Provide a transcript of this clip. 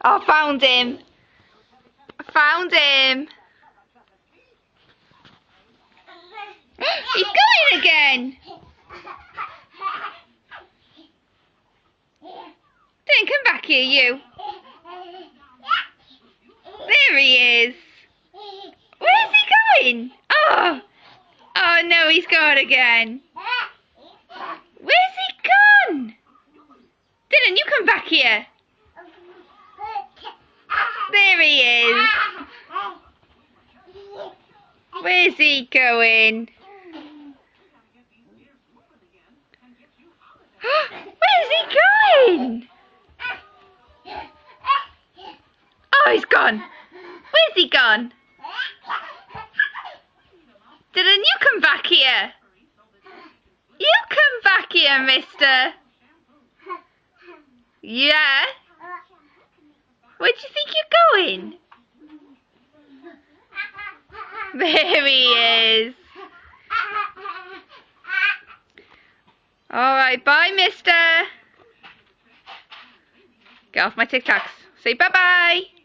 I found him. I found him. He's going again. Don't come back here, you. There he is. Where's he going? Oh. Oh no, he's gone again. Where's he gone? Dylan, you come back here. There he is. Where's he going? Where's he going? Oh, he's gone. Where's he gone? Dylan, you come back here. You come back here, mister. Yeah? Where do you think you're going? There he is. Alright, bye, mister. Get off my TikToks. Say bye-bye.